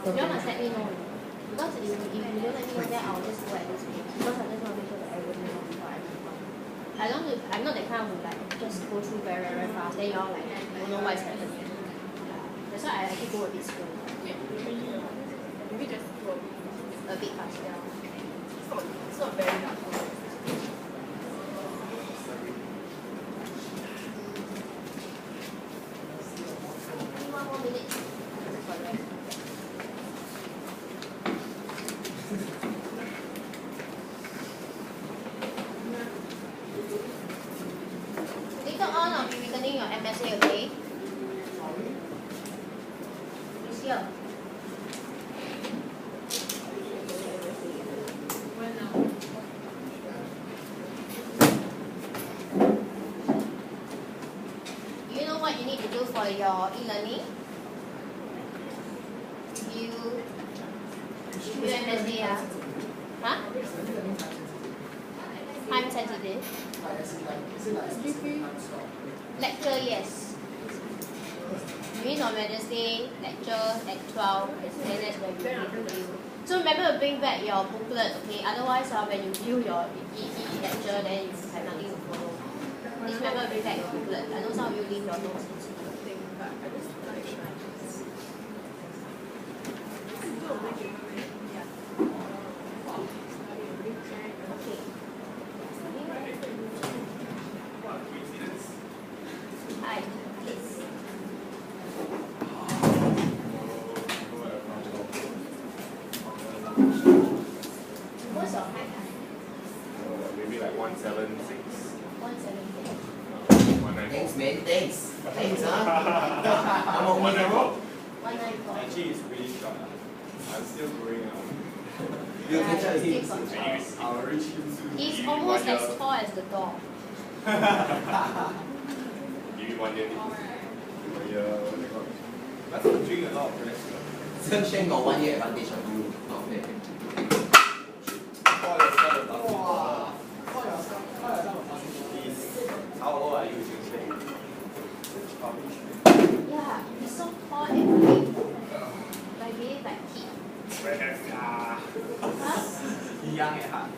You all must let me know. Because if you don't let me know, then I'll just go at this page. Because I just want to make sure that everybody knows before I move on. I'm not the kind who like just go through very, very fast. Then you all like don't know what is happening. That's why I actually go a bit slow. Maybe just go A bit faster. It's not very dark. One more minute. Later on, I'll be returning your MSA, okay? It's here. When now? Do you know what you need to do for your e-learning? You MSA, huh? Time sensitive. Lecture, yes. You mean on Wednesday, lecture at 12, and that's when we review. So remember to bring back your booklet, okay? Otherwise, when you view your lecture, then you have nothing to follow. Please remember to bring back your booklet. I know some of you leave your notes in school. Hi, please. What's your height? Maybe like 176. 176. 194. Thanks, man. Thanks. Thanks, huh? I'm a winner. 194. Actually, it's really short. I'm still growing up. You can tell Still him. got Anyways, I'll reach you soon. He's Give me almost 1 year. as tall as the door. Give me 1 year. 1 year. That's to drink a lot of rest. Sun Shen got 1 year advantage on you. Not bad. How old are you, Sun Shen? Yeah, he's so tall and big. Like really like kid. Huh? Young at heart.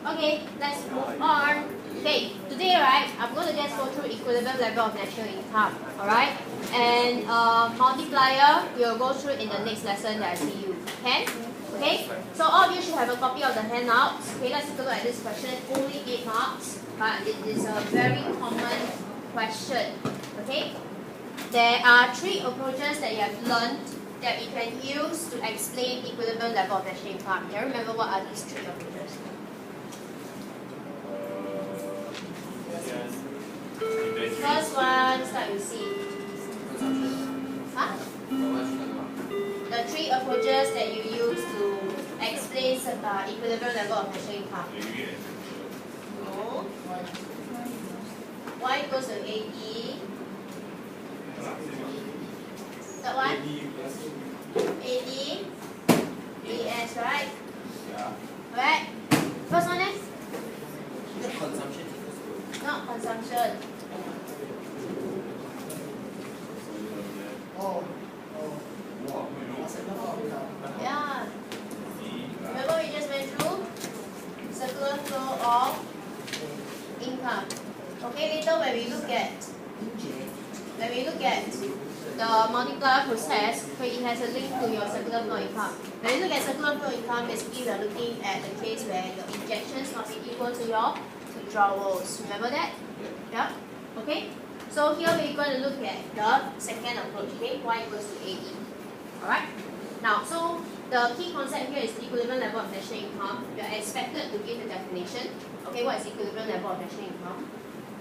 Okay, let's move on. Okay, today right, I'm going to just go through equilibrium level of national income. Alright? And multiplier, we'll go through in the next lesson that I see you. Can? Okay? So all of you should have a copy of the handouts. Okay, let's take a look at this question. Only 8 marks, but it is a very common question. Okay? There are 3 approaches that you have learned that we can use to explain equilibrium level of national income. Do you remember what are these 3 approaches? First one, start with C. Huh? The 3 approaches that you use to explain the equilibrium level of national income. No. Y equals to AD. Third one? AD. AS, right? Yeah. Right? First one is? Consumption. Not consumption. Yeah. Remember we just went through circular flow of income. Okay, later when we look at the multiplier process, okay, it has a link to your circular flow income. When you look at circular flow income, basically we are looking at the case where your injections must be equal to your withdrawals. Remember that? Yeah? Okay? So here we're going to look at the second approach, okay? Y equals to AE. Alright? Now, so the key concept here is equilibrium level of national income. You are expected to give the definition. Okay, what is equilibrium level of national income?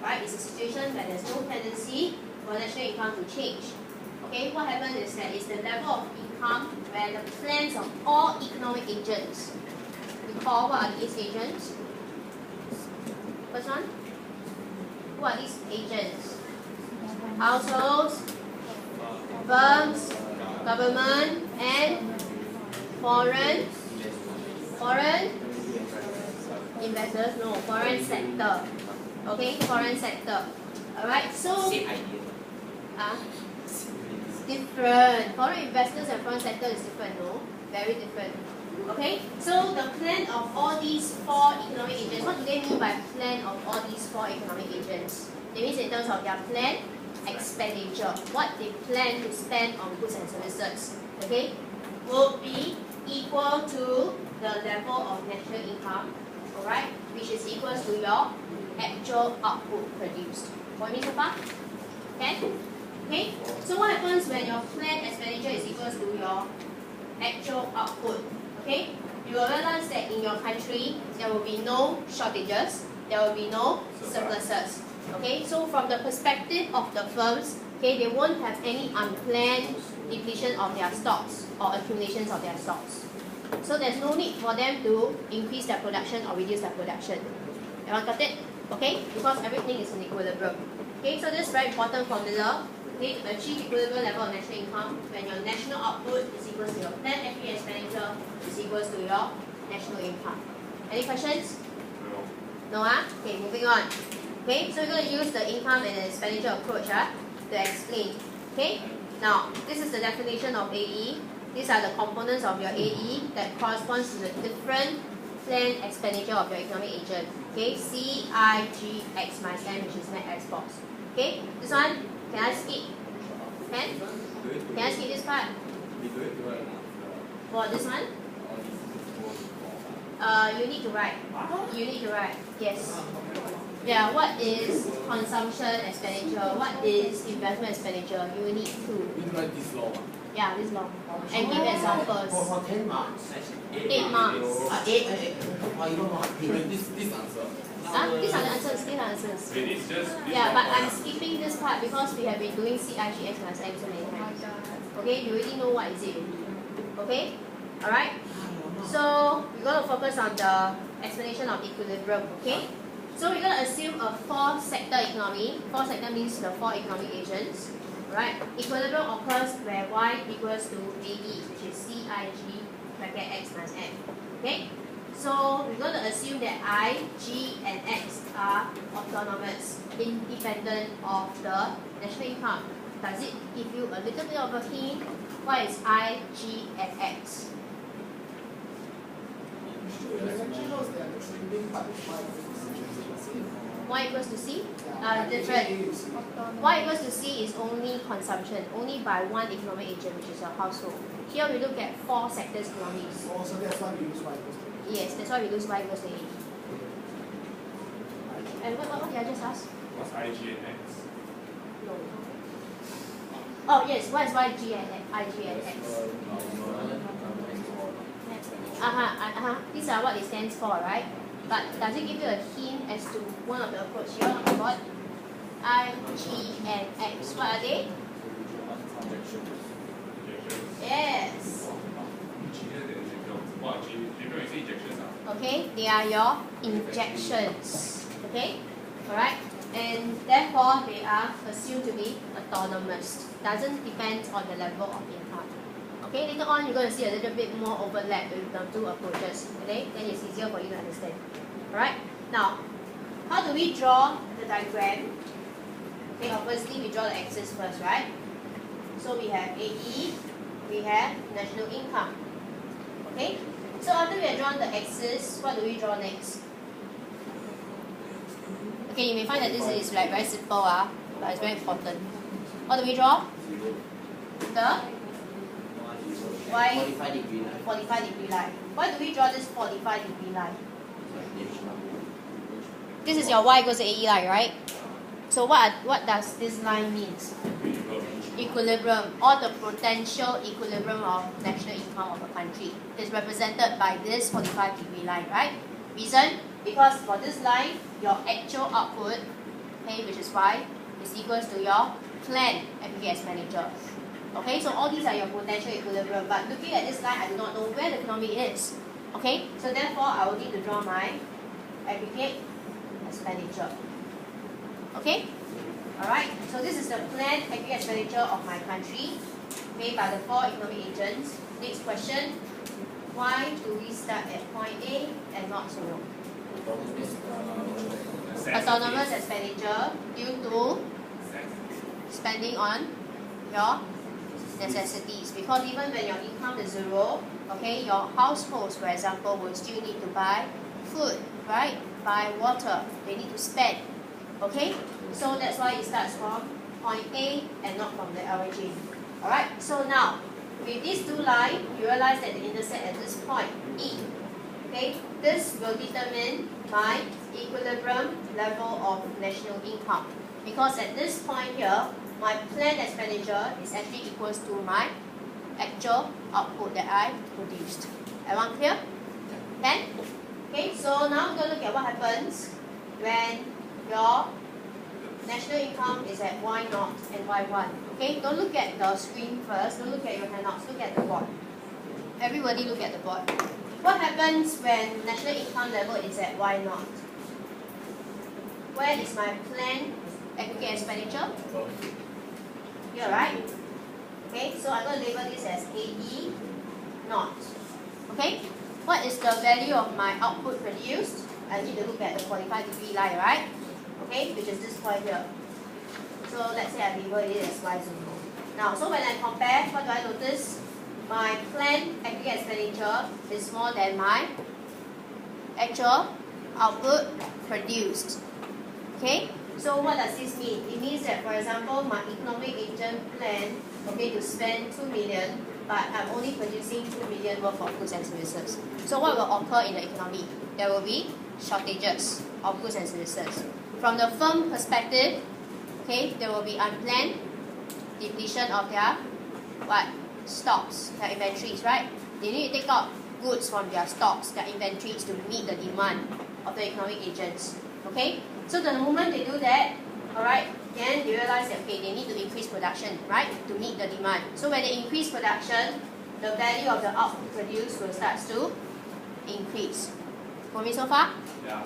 Right? It's a situation where there's no tendency for national income to change. Okay, what happens is that it's the level of income where the plans of all economic agents. Recall what are these agents? First one? Who are these agents? Households, firms, government, and foreign investors. No, foreign sector. Okay, foreign sector. Alright, so Same idea. Different. Foreign investors and foreign sector is different, no? Very different. Okay? So the plan of all these four economic agents, what do they mean by plan of all these four economic agents? It means in terms of their plan, expenditure, what they plan to spend on goods and services, okay, will be equal to the level of national income, alright, which is equal to your actual output produced. What means so far? Okay? So what happens when your planned expenditure is equal to your actual output? Okay? You will realize that in your country, there will be no shortages, there will be no surpluses. Okay? So from the perspective of the firms, okay, they won't have any unplanned depletion of their stocks or accumulations of their stocks. So there's no need for them to increase their production or reduce their production. Everyone got it? Okay? Because everything is in equilibrium. Okay, so this is very important formula. Okay, to achieve equilibrium level of national income, when your national output is equal to your planned aggregate expenditure is equal to your national income. Any questions? No. No, Okay, moving on. Okay, so we're going to use the income and the expenditure approach to explain. Okay, now this is the definition of AE. These are the components of your AE that corresponds to the different planned expenditure of your economic agent. Okay, C, I, G, X minus M, which is net exports. Okay, this one, can I skip? Can I skip this part? For this one? You need to write. You need to write, yes. Yeah, what is consumption expenditure? What is investment expenditure? You need to. Yeah, this long. And give examples. For 10 marks. 8 marks. 8. Oh, you don't know. This answer. These are the answers. These are the answers. It is just. Yeah, but I'm skipping this part because we have been doing CIGX minus M so many times. Okay, you already know what is it. Okay? Alright? So, we're going to focus on the explanation of equilibrium. Okay? So, we're going to assume a 4-sector economy. 4 sector means the 4 economic agents. Right? Equilibrium occurs where Y equals to AE, which is CIG bracket X minus M. Okay? So we're going to assume that I, G, and X are autonomous, independent of the national income. Does it give you a little bit of a hint? What is I, G, and X? Y equals to C? Different. Y equals to C is only consumption, only by one economic agent, which is your household. Here we look at 4 sectors economies. Oh, so that's why we use Y equals to A. Yes, that's why we lose Y equals to A. And what did I just ask? What's IG and X? No. Oh yes, what is Y, G, and IG and X? These are what it stands for, right? But does it give you a hint as to one of the approach here on the board? I, G, and X. What are they? Yes. Okay, they are your injections. Okay, alright, and therefore they are assumed to be autonomous. Doesn't depend on the level of income. Okay, later on you're going to see a little bit more overlap with the two approaches. Okay, then it's easier for you to understand. Alright, now how do we draw the diagram? Okay, obviously we draw the axis first, right? So we have AE, we have national income. Okay, so after we have drawn the axis, what do we draw next? Okay, you may find that this is like very simple, but it's very important. What do we draw? The Y 45 degree line. Why do we draw this 45 degree line? This is your Y equals to AE line, right? So what does this line mean? Equilibrium, or the potential equilibrium of national income of a country is represented by this 45 degree line, right? Reason? Because for this line, your actual output, okay, which is Y, is equals to your planned aggregate expenditure. Okay, so all these are your potential equilibrium, but looking at this line, I do not know where the economy is. Okay, so therefore I will need to draw my aggregate expenditure. Okay? Alright, so this is the planned aggregate expenditure of my country made by the 4 economic agents. Next question, why do we start at point A and not 0? Autonomous expenditure due to spending on your necessities, because even when your income is zero, okay, your households, for example, will still need to buy food, right? Buy water, they need to spend, okay? So that's why it starts from point A and not from the origin. Alright, so now, with these two lines, you realize that they intersect at this point, E. Okay, this will determine my equilibrium level of national income. Because at this point here, my planned expenditure is actually equals to my actual output that I produced. Everyone clear? Then, okay, so now I'm going to look at what happens when your national income is at Y0 and Y1. Okay, don't look at the screen first, don't look at your handouts, look at the board. Everybody look at the board. What happens when national income level is at Y0? Where is my planned aggregate expenditure? Here, right? Okay, so I'm going to label this as AE naught. Okay, what is the value of my output produced? I need to look at the 45-degree line, right? Okay, which is this point here. So let's say I label it as Y0. Now, so when I compare, what do I notice? My planned aggregate expenditure is more than my actual output produced. Okay, so what does this mean? It means that, for example, my economic agent planned, okay, to spend 2 million, but I'm only producing 2 million worth of goods and services. So what will occur in the economy? There will be shortages of goods and services. From the firm perspective, okay, there will be unplanned depletion of their stocks, their inventories, right? They need to take out goods from their stocks, their inventories, to meet the demand of the economic agents. Okay? So the moment they do that, alright, then they realize that, okay, they need to increase production, right, to meet the demand. So when they increase production, the value of the output produced will start to increase. For me so far? Yeah.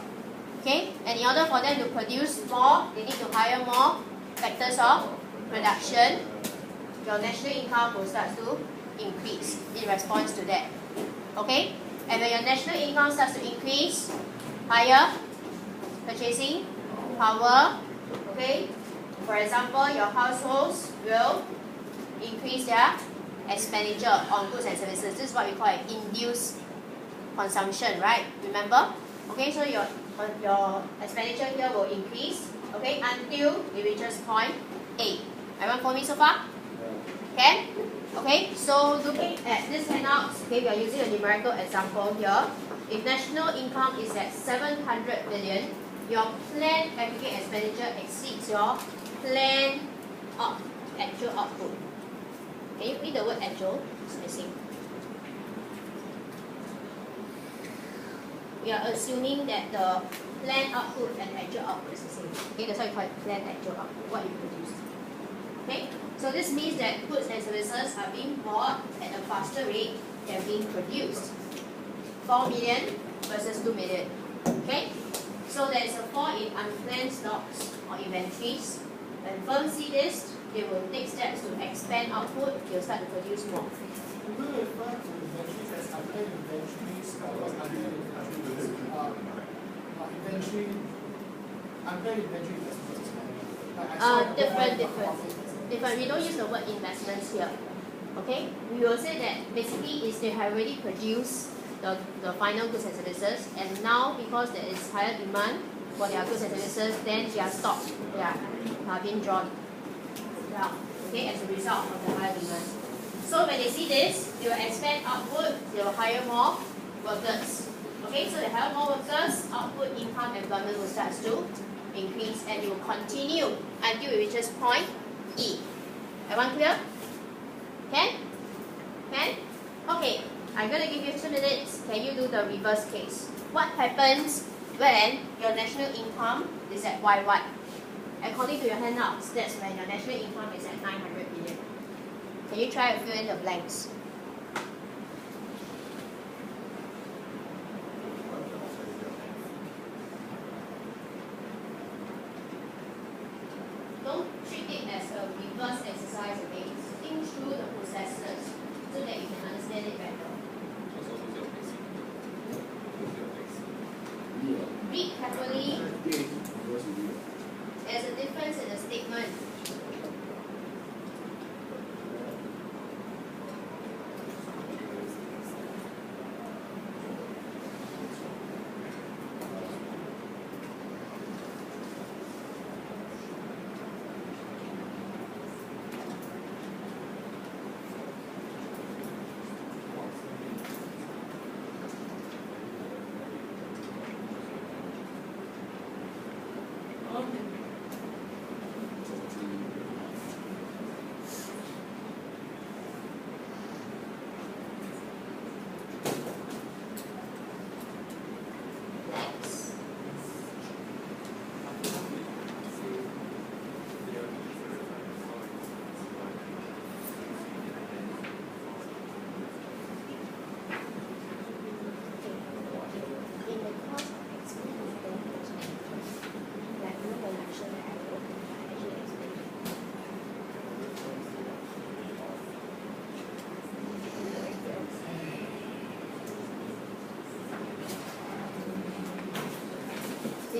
Okay? And in order for them to produce more, they need to hire more factors of production. Your national income will start to increase in response to that. Okay? And when your national income starts to increase, higher purchasing power, okay? For example, your households will increase their expenditure on goods and services. This is what we call an induced consumption, right? Remember? Okay, so your expenditure here will increase, okay, until it reaches point A. Everyone follow me so far? Okay? Okay, so looking at this handout, okay, we are using a numerical example here. If national income is at 700 billion, your planned aggregate expenditure exceeds your planned actual output. Can you read the word actual? It's missing. We are assuming that the planned output and actual output is the same. Okay, that's why we call it planned actual output, what you produced. Okay, so this means that goods and services are being bought at a faster rate than being produced. 4 million versus 2 million. Okay, so there is a fall in unplanned stocks or inventories. When firms see this, they will take steps to expand output. They will start to produce more. You will refer to inventories as unplanned inventories or unplanned inventories. Unplanned inventory investments. Different. We don't use the word investments here. Okay, we will say that basically is they have already produced the final goods and services, and now because there is higher demand for their goods and services, then their stock are being drawn down, okay, as a result of the higher demand. So when they see this, they will expand output, they will hire more workers. Okay, so they hire more workers, output, income, employment will start to increase, and it will continue until it reaches point E. Everyone clear? Can? Can? Okay, I'm going to give you 2 minutes. Can you do the reverse case? What happens when your national income is at Y1? According to your handouts, that's when your national income is at 900 billion. Can you try to fill in the blanks? Don't treat it as a reverse exercise again. Think through the processes so that you can understand it better. Read carefully. There's a difference in the statement.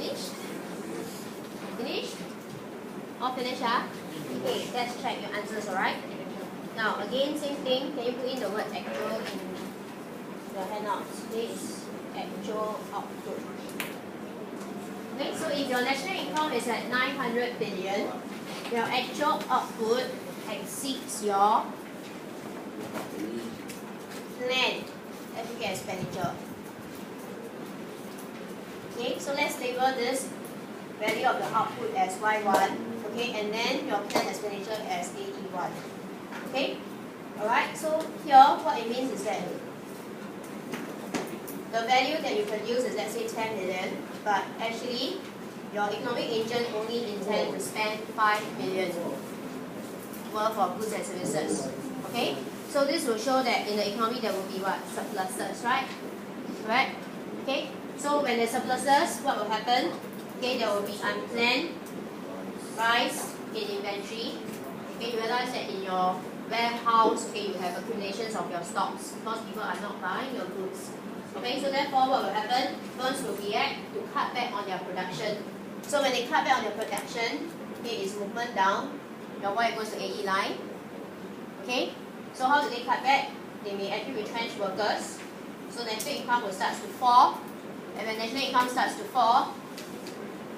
Finished? Finished? All finished, huh? Okay, let's check your answers, alright? Now, again, same thing. Can you put in the word actual in your handouts, please? Actual output. Okay, so if your national income is at 900 billion, your actual output exceeds your planned aggregate expenditure. Okay, so let's label this value of the output as Y1, okay, and then your planned expenditure as AE1. Okay? Alright, so here what it means is that the value that you produce is, let's say, 10 million, but actually your economic agent only intends to spend 5 million worth of goods and services. Okay? So this will show that in the economy there will be what? Surpluses, right? Correct? Okay? So when there's surpluses, what will happen? Okay, there will be unplanned rise in inventory. Okay, you realize that in your warehouse, okay, you have accumulations of your stocks because people are not buying your goods. Okay, so therefore what will happen? Firms will react to cut back on their production. So when they cut back on their production, okay, it's movement down. Your Y goes to AE line. Okay, so how do they cut back? They may actually retrench workers. So national income will start to fall. And when national income starts to fall,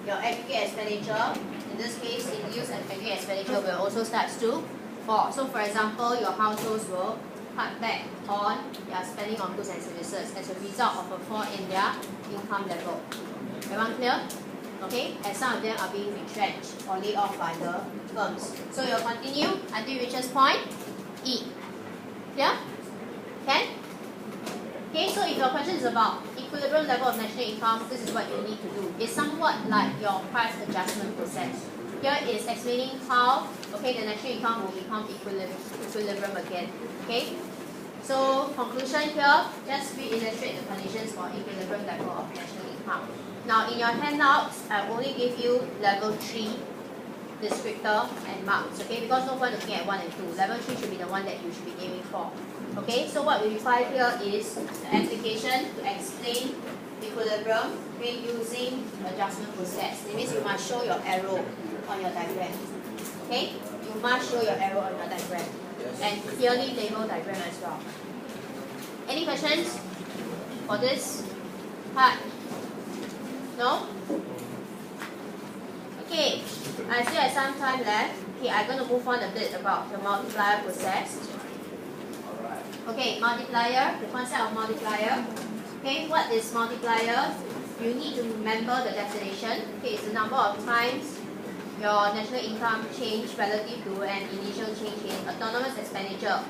your aggregate expenditure, in this case, induced aggregate expenditure will also start to fall. So for example, your households will cut back on their spending on goods and services as a result of a fall in their income level. Everyone clear? Okay, and some of them are being retrenched or laid off by the firms. So you'll continue until you reach this point, E. Clear? Can? Okay, so if your question is about equilibrium level of national income, this is what you need to do. It's somewhat like your price adjustment process. Here is explaining how, okay, the national income will become equilibrium again. Okay, so conclusion here, just re-illustrate the conditions for equilibrium level of national income. Now in your handouts, I only give you level 3 descriptor and marks, okay, because no one looking at 1 and 2. Level 3 should be the one that you should be aiming for. Okay, so what we require here is the application to explain equilibrium, okay, using adjustment process. It means you must show your arrow on your diagram. Okay, you must show your arrow on your diagram and clearly label diagram as well. Any questions for this part? No? Okay, I still have some time left. Okay, I'm going to move on a bit about the multiplier process. Okay, multiplier, the concept of multiplier. Okay, what is multiplier? You need to remember the definition. Okay, it's the number of times your national income change relative to an initial change in autonomous expenditure.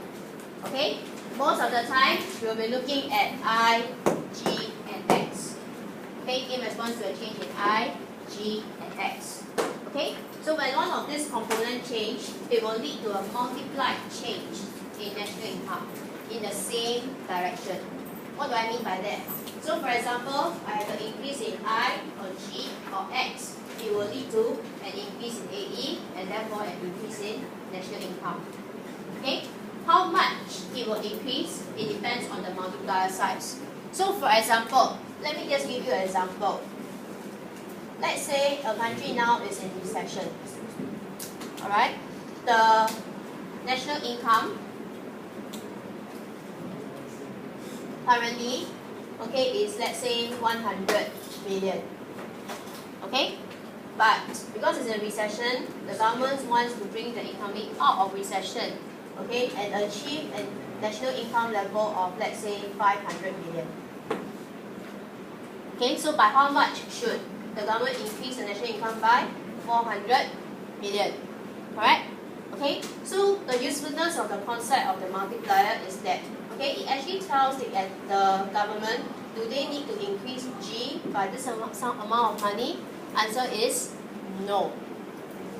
Okay, most of the time we will be looking at I, G, and X. Okay, in response to a change in I, G, and X. Okay, so when one of these components change, it will lead to a multiplied change in national income in the same direction. What do I mean by that? So for example, I have an increase in I or G or X. It will lead to an increase in AE and therefore an increase in national income. Okay? How much it will increase, it depends on the multiplier size. So for example, let me just give you an example. Let's say a country now is in recession. Alright? The national income currently, okay, is, let's say, 100 million. Okay? But because it's a recession, the government wants to bring the economy out of recession, okay, and achieve a national income level of, let's say, 500 million. Okay, so by how much should the government increase the national income by? 400 million. Correct? Okay, so the usefulness of the concept of the multiplier is that, okay, it actually tells the government, do they need to increase G by this some amount of money? Answer is no.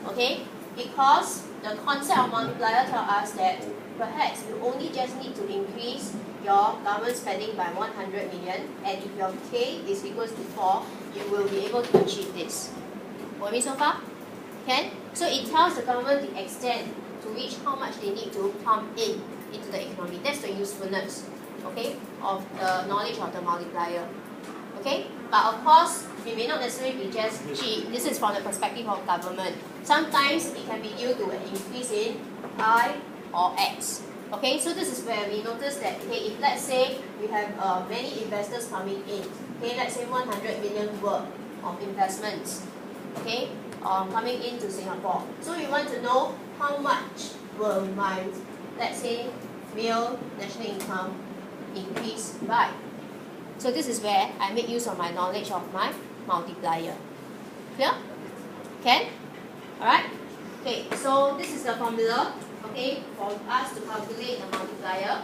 Okay, because the concept of multiplier tells us that perhaps you only just need to increase your government spending by 100 million, and if your K is equals to 4, you will be able to achieve this. Got me so far? Can? So it tells the government the extent to which how much they need to pump in into the economy. That's the usefulness, okay, of the knowledge of the multiplier. Okay, but of course, it may not necessarily be just G. This is from the perspective of government. Sometimes it can be due to an increase in I or X. Okay, so this is where we notice that, okay, if let's say we have many investors coming in, okay, let's say 100 million worth of investments, okay, coming into Singapore. So we want to know how much will my, let's say, real national income increase by. So this is where I make use of my knowledge of my multiplier. Clear? Can? Alright? Okay, so this is the formula, okay, for us to calculate the multiplier,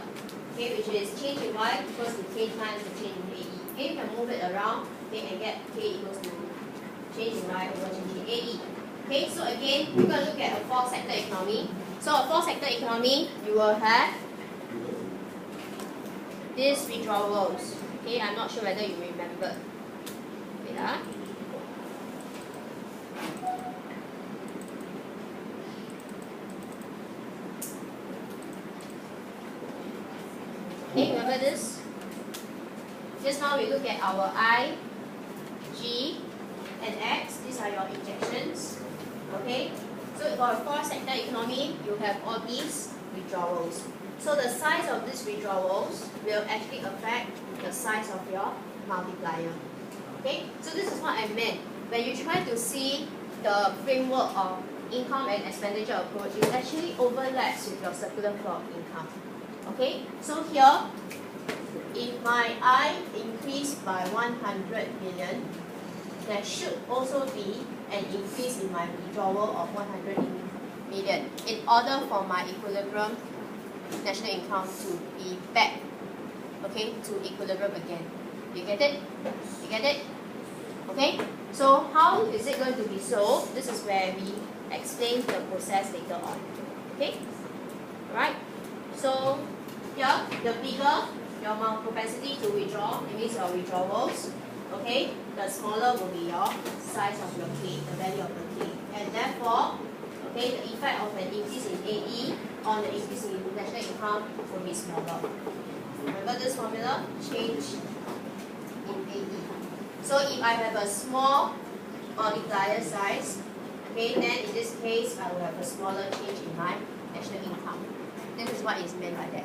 okay, which is change in Y equals to K times the change in AE. Okay, you can move it around, okay, and get K equals to change in Y over change in AE. Okay, so again, we're going to look at a 4-sector economy. So a 4-sector economy, you will have these withdrawals. Okay, I'm not sure whether you remember. Wait, Okay, remember this? Just now we look at our I, G, and X. These are your injections. Okay? So for a 4-sector economy, you have all these withdrawals. So the size of these withdrawals will actually affect the size of your multiplier. Okay? So this is what I meant. When you try to see the framework of income and expenditure approach, it actually overlaps with your circular flow of income. Okay? So here, if my I increased by 100 million, there should also be an increase in my withdrawal of 100 million in order for my equilibrium national income to be back, okay, to equilibrium again. You get it? You get it? Okay? So how is it going to be so? This is where we explain the process later on. Okay? Alright? So here, the bigger your propensity to withdraw, it means your withdrawals, okay, the smaller will be your size of your K, the value of the K. And therefore, okay, the effect of an increase in AE on the increase in national income will be smaller. Remember this formula? Change in AE. So if I have a small multiplier size, okay, then in this case, I will have a smaller change in my national income. This is what is meant by that.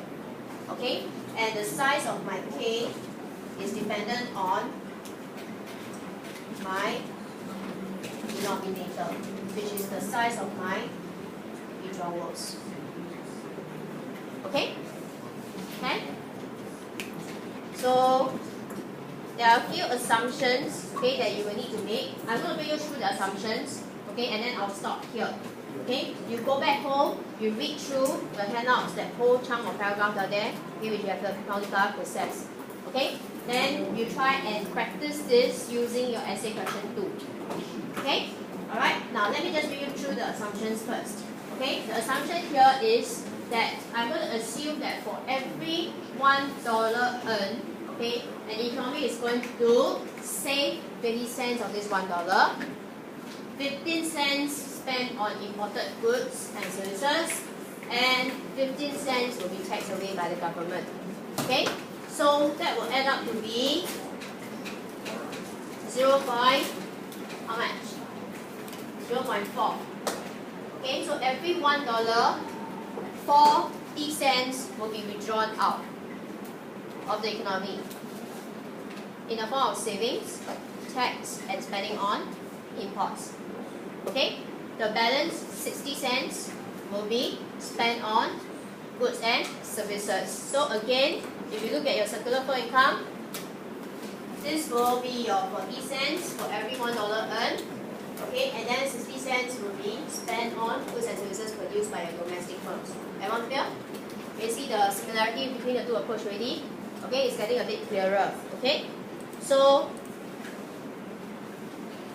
Okay? And the size of my K is dependent on my denominator, which is the size of my withdrawals. Okay? Okay? So there are a few assumptions, okay, that you will need to make. I'm going to bring you through the assumptions, okay, and then I'll stop here. Okay, you go back home, you read through the handouts, that whole chunk of paragraphs are there, okay, which you have the multiplier process. Okay, then you try and practice this using your essay question 2. Okay, alright, now let me just bring you through the assumptions first. Okay, the assumption here is that I'm going to assume that for every $1 earned, okay, an economy is going to save 20 cents of this $1, 15 cents spent on imported goods and services, and 15 cents will be taxed away by the government. Okay, so that will add up to be 0. How much? 0.4. Okay, so every $1, 40 cents will be withdrawn out of the economy in the form of savings, tax, and spending on imports. Okay, the balance 60 cents will be spent on goods and services. So again, if you look at your circular flow income, this will be your 40 cents for every $1 earned. Okay, and then 60 cents will be spent on goods and services produced by your domestic firms. Everyone clear? You see the similarity between the two approaches already? Okay, it's getting a bit clearer. Okay, so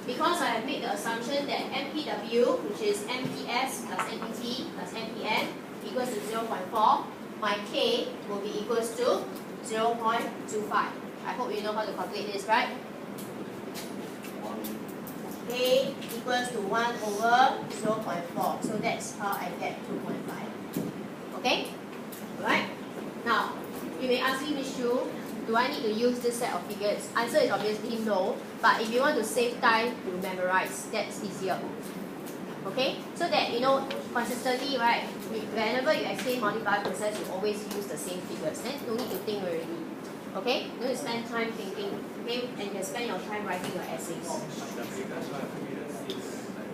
because I have made the assumption that MPW, which is MPS plus MPT plus MPN, equals to 0.4, my K will be equals to 0.25. I hope you know how to calculate this, right? K equals to 1 over 0.4. So that's how I get 2.5. Okay? Alright? Now, you may ask me, Miss Shu, do I need to use this set of figures? Answer is obviously no, but if you want to save time to memorize, that's easier. Okay, so that you know consistently, right? Whenever you explain multiply process, you always use the same figures. Then no need to think already. Okay, don't need to spend time thinking. Okay, and you can spend your time writing your essays.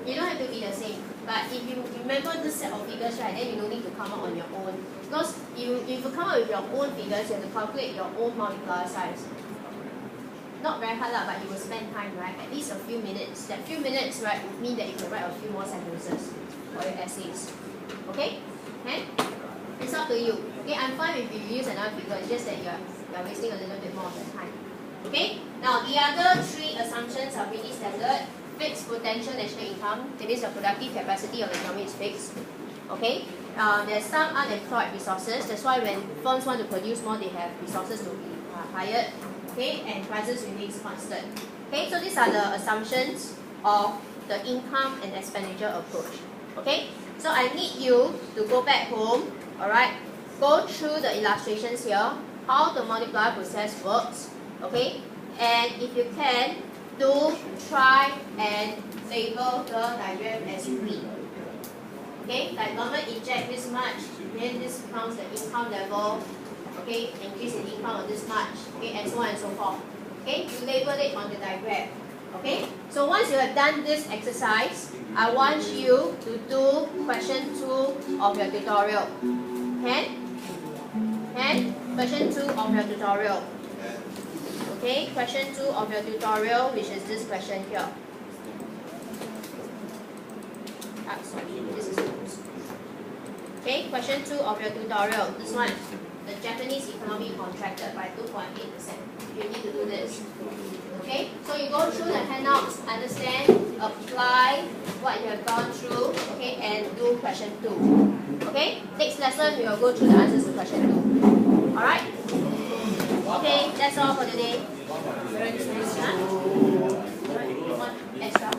You don't have to be the same, but if you remember this set of figures, right, then you don't need to come up on your own. Because if you come up with your own figures, you have to calculate your own multiplier size. Not very hard, but you will spend time, right? At least a few minutes. That few minutes, right, would mean that you can write a few more sentences for your essays. Okay? Okay? It's up to you. Okay, I'm fine if you use another figure, it's just that you're wasting a little bit more of your time. Okay? Now, the other three assumptions are pretty standard. Fixed potential national income, that means the productive capacity of the economy is fixed. Okay? There's some unemployed resources, that's why when firms want to produce more, they have resources to be hired. Okay, and prices remains constant. Okay, so these are the assumptions of the income and expenditure approach. Okay, so I need you to go back home, alright, go through the illustrations here, how the multiplier process works, okay, and if you can, do try and label the diagram as you read. Okay, like government inject this much, then this becomes the income level. Okay, increase in income of this much, okay, and so on and so forth. Okay, you label it on the diagram. Okay, so once you have done this exercise, I want you to do question 2 of your tutorial. Can? Question 2 of your tutorial. Okay, question 2 of your tutorial, which is this question here. Sorry, this is closed. Okay, question 2 of your tutorial, this one. The Japanese economy contracted by 2.8%. You need to do this. Okay? So you go through the handouts, understand, apply what you have gone through, okay, and do question 2. Okay? Next lesson we will go through the answers to question 2. Alright? Okay, that's all for today. Extra.